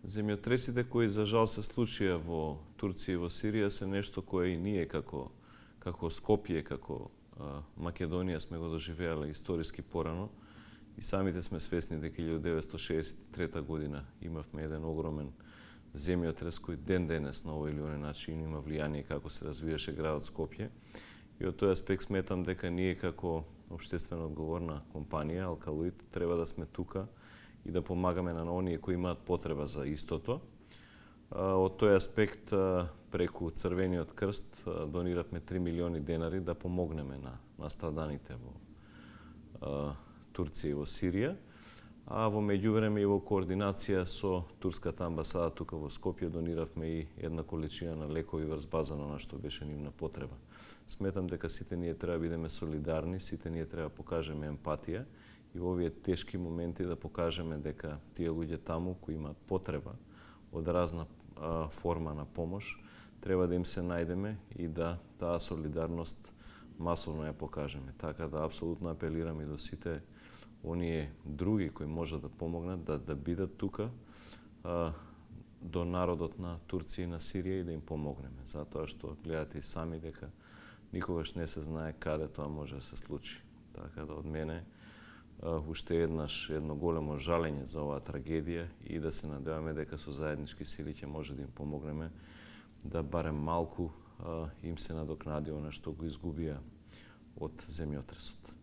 Земјотресите кои за жал се случија во Турција и во Сирија се нешто кое и ние како Скопје, како Македонија сме го доживеале историски порано и самите сме свесни дека 1963 година имавме еден огромен земјотрес кој ден денес на овој или оној начин има влијание како се развиваше градот Скопје. И од тој аспект сметам дека ние како општествено одговорна компанија Алкалоид треба да сме тука и да помагаме на оние кои имаат потреба за истото. Од тој аспект преку Црвениот крст дониравме 3 милиони денари да помогнеме на страданите во Турција и во Сирија. А во меѓувреме и во координација со турската амбасада тука во Скопје дониравме и една количина на лекови врз база на она што беше нивна потреба. Сметам дека сите ние треба да бидеме солидарни, сите ние треба да покажеме емпатија и во овие тешки моменти да покажеме дека тие луѓе таму кои имаат потреба од разна форма на помош, треба да им се најдеме и да таа солидарност масовно ја покажеме. Така да апсолутно апелирам и до сите оние други кои можат да помогнат да бидат тука до народот на Турција и на Сирија и да им помогнеме. Затоа што гледате и сами дека никогаш не се знае каде тоа може да се случи. Така да од мене уште едно големо жалење за оваа трагедија и да се надеваме дека со заеднички сили ќе може да им помогнеме да барем малку им се надокнади она што го изгубија од земјотресот.